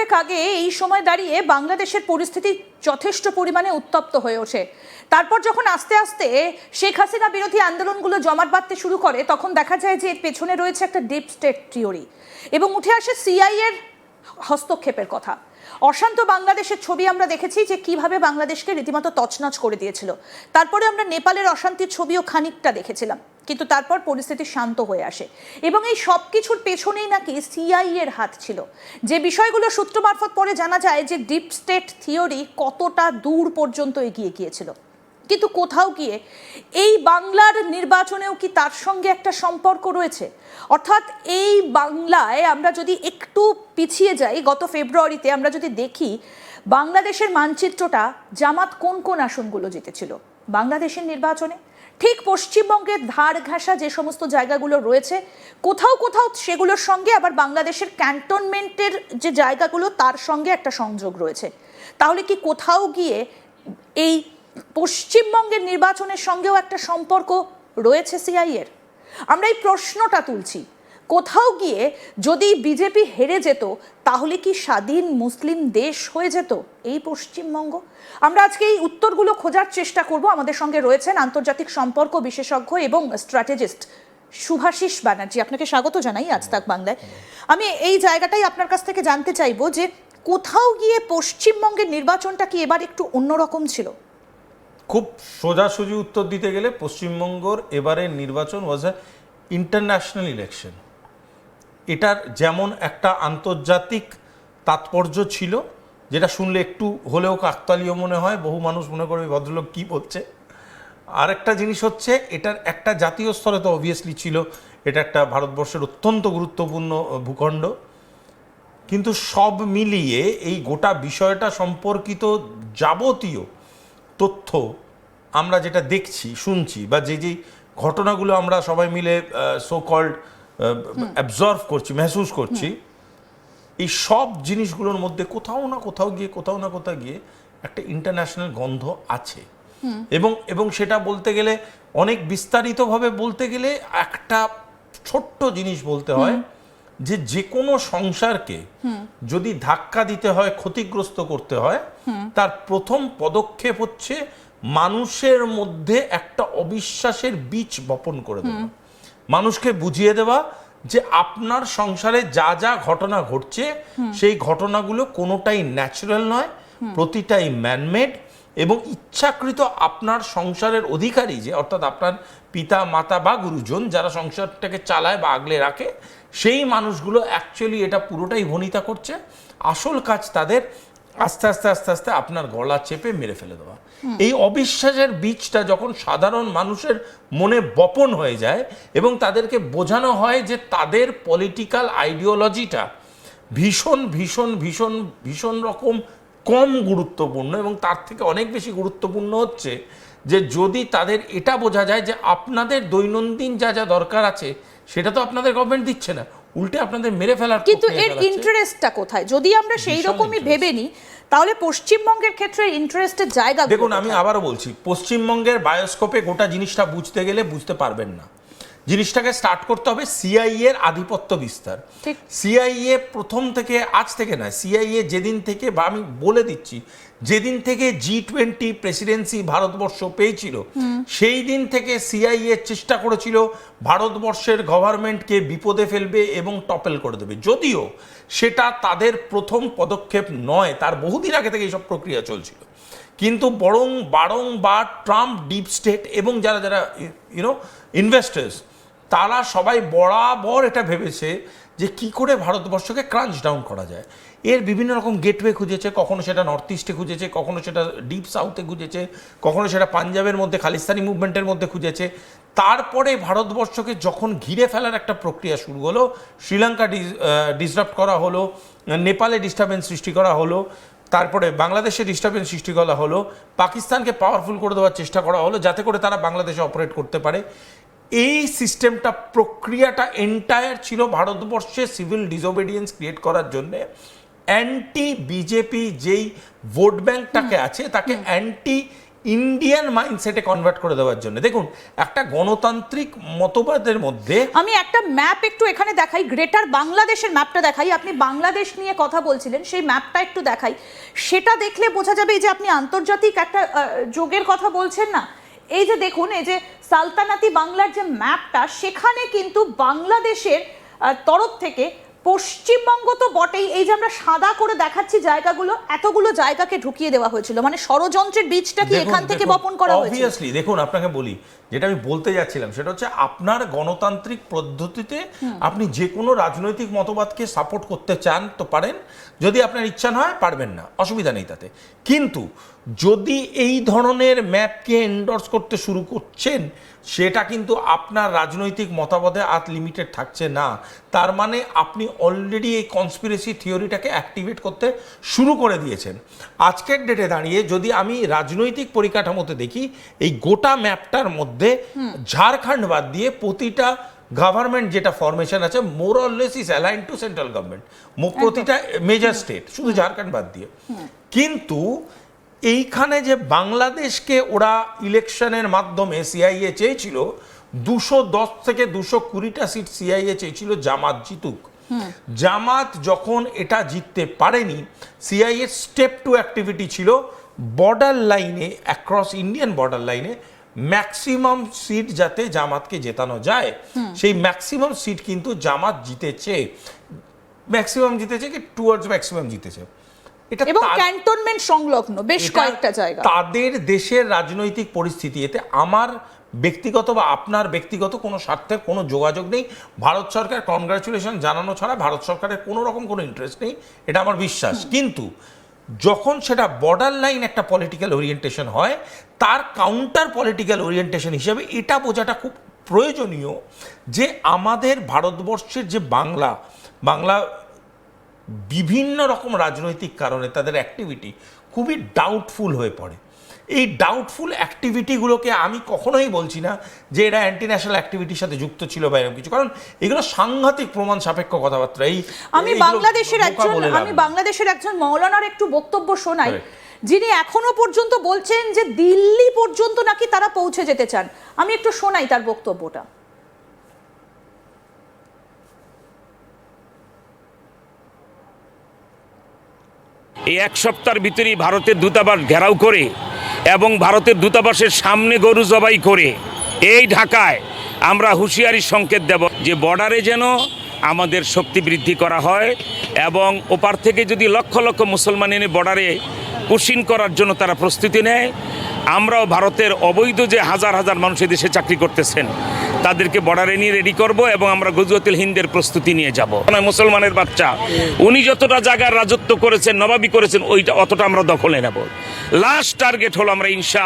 দুয়েক আগে এই সময় দাঁড়িয়ে বাংলাদেশের পরিস্থিতি যথেষ্ট পরিমাণে উত্তপ্ত হয়ে ওঠে। তারপর যখন আস্তে আস্তে শেখ হাসিনা বিরোধী আন্দোলনগুলো জমাট বাঁধতে শুরু করে, তখন দেখা যায় যে এর পেছনে রয়েছে একটা ডিপ স্টেট থিওরি এবং উঠে আসে সিআইএর হস্তক্ষেপের কথা। অশান্ত বাংলাদেশের ছবি আমরা দেখেছি যে কিভাবে বাংলাদেশকে রীতিমতো তছনছ করে দিয়েছিল। তারপরে আমরা নেপালের অশান্তির ছবিও খানিকটা দেখেছিলাম, কিন্তু তারপর পরিস্থিতি শান্ত হয়ে আসে এবং এই সব কিছুর পেছনেই নাকি সিআইএর হাত ছিল। যে বিষয়গুলো সূত্র মারফত পরে জানা যায় যে ডিপ স্টেট থিওরি কতটা দূর পর্যন্ত এগিয়ে গিয়েছিল। কিন্তু কোথাও গিয়ে এই বাংলার নির্বাচনেও কি তার সঙ্গে একটা সম্পর্ক রয়েছে? অর্থাৎ এই বাংলায় আমরা যদি একটু পিছিয়ে যাই, গত ফেব্রুয়ারিতে আমরা যদি দেখি বাংলাদেশের মানচিত্রটা, জামাত কোন কোন আসনগুলো জিতেছিল বাংলাদেশের নির্বাচনে, ঠিক পশ্চিমবঙ্গের ধার ঘাসা যে সমস্ত জায়গাগুলো রয়েছে, কোথাও কোথাও সেগুলোর সঙ্গে আবার বাংলাদেশের ক্যান্টনমেন্টের যে জায়গাগুলো তার সঙ্গে একটা সংযোগ রয়েছে। তাহলে কি কোথাও গিয়ে এই পশ্চিমবঙ্গের নির্বাচনের সঙ্গেও একটা সম্পর্ক রয়েছে সিআইএর? আমরা এই প্রশ্নটা তুলছি। কোথাও গিয়ে যদি বিজেপি হেরে যেত, তাহলে কি স্বাধীন মুসলিম দেশ হয়ে যেত এই পশ্চিমবঙ্গ? আমরা আজকে এই উত্তরগুলো খোঁজার চেষ্টা করব। আমাদের সঙ্গে রয়েছেন আন্তর্জাতিক সম্পর্ক বিশেষজ্ঞ এবং স্ট্র্যাটেজিস্ট শুভাশিস ব্যানার্জি। আপনাকে স্বাগত জানাই আজ তাক বাংলায়। আমি এই জায়গাটাই আপনার কাছ থেকে জানতে চাইবো যে কোথাও গিয়ে পশ্চিমবঙ্গের নির্বাচনটা কি এবার একটু অন্যরকম ছিল? খুব সোজাসুজি উত্তর দিতে গেলে পশ্চিমবঙ্গর এবারের নির্বাচন ওয়াজ এ ইন্টারন্যাশনাল ইলেকশন। এটার যেমন একটা আন্তর্জাতিক তাৎপর্য ছিল, যেটা শুনলে একটু হলেও কাকতালীয় মনে হয়, বহু মানুষ মনে করবে ভদ্রলোক কী বলছে। আরেকটা জিনিস হচ্ছে এটার একটা জাতীয় স্তরে তো অবভিয়াসলি ছিল, এটা একটা ভারতবর্ষের অত্যন্ত গুরুত্বপূর্ণ ভূখণ্ড। কিন্তু সব মিলিয়ে এই গোটা বিষয়টা সম্পর্কিত যাবতীয় তথ্য আমরা যেটা দেখছি, শুনছি, বা যে যে ঘটনাগুলো আমরা সবাই মিলে সো কল্ড অ্যাবজর্ভ করছি, মেহসুস করছি, এই সব জিনিসগুলোর মধ্যে কোথাও না কোথাও গিয়ে একটা ইন্টারন্যাশনাল গন্ধ আছে। এবং সেটা বলতে গেলে অনেক বিস্তারিতভাবে বলতে গেলে একটা ছোট্ট জিনিস বলতে হয় যে কোনো সংসারকে যদি ধাক্কা দিতে হয়, ক্ষতিগ্রস্ত করতে হয়, তার প্রথম পদক্ষেপ হচ্ছে মানুষের মধ্যে একটা অবিশ্বাসের বীজ বপন করে দেওয়া, মানুষকে বুঝিয়ে দেওয়া যে আপনার সংসারে যা যা ঘটনা ঘটছে সেই ঘটনাগুলো কোনোটাই ন্যাচারাল নয়, প্রতিটাই ম্যানমেড, এবং ইচ্ছাকৃত আপনার সংসারের অধিকারী যে অর্থাৎ আপনার পিতা মাতা বা গুরুজন যারা সংসারটাকে চালায় বা আগলে রাখে, সেই মানুষগুলো অ্যাকচুয়ালি এটা পুরোটাই ভনিতা করছে। আসল কাজ তাদের আস্তে আস্তে আস্তে আস্তে আপনার গলা চেপে মেরে ফেলে দেওয়া। এই অবিশ্বাসের বীজটা যখন সাধারণ মানুষের মনে বপন হয়ে যায় এবং তাদেরকে বোঝানো হয় যে তাদের পলিটিক্যাল আইডিওলজিটা ভীষণ ভীষণ ভীষণ ভীষণ রকম কম গুরুত্বপূর্ণ, এবং তার থেকে অনেক বেশি গুরুত্বপূর্ণ হচ্ছে যে যদি তাদের এটা বোঝা যায় যে আপনাদের দৈনন্দিন যা যা দরকার আছে সেটা তো আপনাদের গভর্নমেন্ট দিচ্ছে না, উল্টে আপনাদের মেরে ফেলার। কিন্তু এর ইন্টারেস্টটা কোথায়? যদি আমরা সেই রকমই ভেবে নিই, তাহলে পশ্চিমবঙ্গের ক্ষেত্রে ইন্টারেস্টের জায়গা দেখুন, আমি আবারও বলছি, পশ্চিমবঙ্গের বায়োস্কোপে গোটা জিনিসটা বুঝতে গেলে বুঝতে পারবেন না। জিনিসটাকে স্টার্ট করতে হবে সিআইএ এর আধিপত্য বিস্তার। সিআইএ প্রথম থেকে, আজ থেকে নয়, সিআইএ যেদিন থেকে, বা আমি বলে দিচ্ছি, যেদিন থেকে G20 প্রেসিডেন্সি ভারতবর্ষ পেয়েছিল সেই দিন থেকে সিআইএ চেষ্টা করেছিল ভারতবর্ষের গভর্নমেন্টকে বিপদে ফেলবে এবং টপেল করে দেবে। যদিও সেটা তাদের প্রথম পদক্ষেপ নয়, তার বহুদিন আগে থেকে এইসব প্রক্রিয়া চলছিল, কিন্তু বরং বারংবার ট্রাম্প, ডিপ স্টেট এবং যারা যারা ইনভেস্টার্স, তারা সবাই বরাবর এটা ভেবেছে যে কি করে ভারতবর্ষকে ক্রাঞ্চ ডাউন করা যায়। এর বিভিন্ন রকম গেটওয়ে খুঁজেছে, কখনো সেটা নর্থ ইস্টে খুঁজেছে, কখনো সেটা ডিপ সাউথে খুঁজেছে, কখনো সেটা পাঞ্জাবের মধ্যে খালিস্তানি মুভমেন্টের মধ্যে খুঁজেছে। তারপরে ভারতবর্ষকে যখন ঘিরে ফেলার একটা প্রক্রিয়া শুরু হলো, শ্রীলঙ্কা ডিসরাপ্ট করা হলো, নেপালে ডিস্টারবেন্স সৃষ্টি করা হলো, তারপরে বাংলাদেশে ডিস্টারবেন্স সৃষ্টি করা হলো, পাকিস্তানকে পাওয়ারফুল করে দেওয়ার চেষ্টা করা হলো যাতে করে তারা বাংলাদেশে অপারেট করতে পারে। এই সিস্টেমটা, প্রক্রিয়াটা এন্টায়ার ছিল ভারতবর্ষে সিভিল ডিসওবেডিয়েন্স ক্রিয়েট করার জন্যে। অ্যান্টি বিজেপি যেই ভোট ব্যাংকটাকে আছে তাকে অ্যান্টি ইন্ডিয়ান মাইন্ডসেটে কনভার্ট করে দেওয়ার জন্য। দেখুন, একটা গণতান্ত্রিক মতবাদের মধ্যে আমি একটা ম্যাপ একটু এখানে দেখাই, গ্রেটার বাংলাদেশের ম্যাপটা দেখাই। আপনি বাংলাদেশ নিয়ে কথা বলছিলেন, সেই ম্যাপটা একটু দেখাই। সেটা দেখলে বোঝা যাবে এই যে আপনি আন্তর্জাতিক একটা যোগের কথা বলছেন না, এই যে দেখুন, এই যে সালতানাতি বাংলার যে ম্যাপটা, সেখানে কিন্তু বাংলাদেশের তরফ থেকে পশ্চিমবঙ্গ তো বটেই, এই যে আমরা সাদা করে দেখাচ্ছি জায়গাগুলো, এতগুলো জায়গাকে ঢুকিয়ে দেওয়া হয়েছিল। মানে ষড়যন্ত্রের বীজটা কি এখান থেকে বপন করা হয়েছে? অবভিয়াসলি দেখুন, আপনাকে বলি, যেটা আমি বলতে যাচ্ছিলাম সেটা হচ্ছে, আপনার গণতান্ত্রিক পদ্ধতিতে আপনি যে কোনো রাজনৈতিক মতবাদকে সাপোর্ট করতে চান তো পারেন, যদি আপনার ইচ্ছা না হয় পারবেন না, অসুবিধা নেই তাতে। কিন্তু যদি এই ধরনের ম্যাপকে এন্ডোর্স করতে শুরু করছেন, সেটা কিন্তু আপনার রাজনৈতিক মতবাদে আর লিমিটেড থাকছে না। তার মানে আপনি অলরেডি এই কনস্পিরেসি থিওরিটাকে অ্যাক্টিভেট করতে শুরু করে দিয়েছেন। আজকের ডেটে দাঁড়িয়ে যদি আমি রাজনৈতিক পরিকাঠামোতে দেখি, এই গোটা ম্যাপটার মধ্যে ঝাড়খণ্ড বাদ দিয়ে প্রতিটা গভর্নমেন্ট যেটা ফরমেশন আছে, more or less is align to central government, প্রতিটা মেজর স্টেট, শুধু ঝাড়খণ্ড বাদ দিয়ে। কিন্তু এইখানে যে বাংলাদেশকে ওরা ইলেকশনের মাধ্যমে সিআইএ চেয়েছিল, 210 থেকে 220টা সিট সিআইএ চেয়েছিল জামাত জিতুক। জামাত যখন এটা জিততে পারেনি, সিআইএ স্টেপ টু অ্যাক্টিভিটি ছিল বর্ডার লাইনে, অ্যাক্রস ইন্ডিয়ান বর্ডার লাইনে ম্যাক্সিমাম সিট যাতে জামাতকে জেতানো যায়। সেই ম্যাক্সিমাম সিট কিন্তু জামাত জিতেছে, ম্যাক্সিমাম জিতেছে কি টুয়ার্ডস ম্যাক্সিমাম জিতেছে। এবং ক্যান্টনমেন্ট সংলগ্ন বেশ কয়েকটা জায়গা। তাদের দেশের রাজনৈতিক পরিস্থিতি, এতে আমার ব্যক্তিগত বা আপনার ব্যক্তিগত কোনো স্বার্থের কোনো যোগাযোগ নেই। ভারত সরকার কনগ্রাচুলেশন জানানো ছাড়া ভারত সরকারের কোনো রকম কোনো ইন্টারেস্ট নেই, এটা আমার বিশ্বাস। কিন্তু যখন সেটা বর্ডার লাইন একটা পলিটিক্যাল ওরিয়েন্টেশন হয়, তার কাউন্টার পলিটিক্যাল ওরিয়েন্টেশন হিসেবে এটা বোঝাটা খুব প্রয়োজনীয় যে আমাদের ভারতবর্ষের যে বাংলা বিভিন্ন রকম রাজনৈতিক কারণে তাদের অ্যাক্টিভিটি খুবই ডাউটফুল হয়ে পড়ে। এই ডাউটফুল অ্যাক্টিভিটিগুলোকে আমি কখনোই বলছি না যে এরা অ্যান্টি ন্যাশনাল অ্যাক্টিভিটির সাথে যুক্ত ছিল বা এরকম কিছু, কারণ এগুলো সাংঘাতিক প্রমাণ সাপেক্ষ কথাবার্তা। আমি বাংলাদেশের একজন মৌলানার একটু বক্তব্য শোনাই, যিনি এখনো পর্যন্ত বলছেন যে দিল্লি পর্যন্ত নাকি তারা পৌঁছে যেতে চান। আমি একটু শোনাই তার বক্তব্যটা। এই এক সপ্তাহের ভিতরেই ভারতের দূতাবাস ঘেরাও করে এবং ভারতের দূতাবাসের সামনে গরু জবাই করে এই ঢাকায় আমরা হুঁশিয়ারি সংকেত দেব যে বর্ডারে যেন আমাদের শক্তি বৃদ্ধি করা হয়, এবং ওপার থেকে যদি লক্ষ লক্ষ মুসলমান এনে বর্ডারে পুশিং করার জন্য তারা প্রস্তুতি নেয়, আমরাও ভারতের অবৈধ যে হাজার হাজার মানুষ দেশে চাকরি করতেছেন তাদেরকে বর্ডারে নিয়ে রেডি করব, এবং আমরা গজওয়াতুল হিন্দের প্রস্তুতি নিয়ে যাব। মুসলমানের বাচ্চা উনি যতটা জায়গার রাজত্ব করেছেন, নবাবি করেছেন, ওইটা অতটা আমরা দখলে নেব। লাস্ট টার্গেট হলো আমরা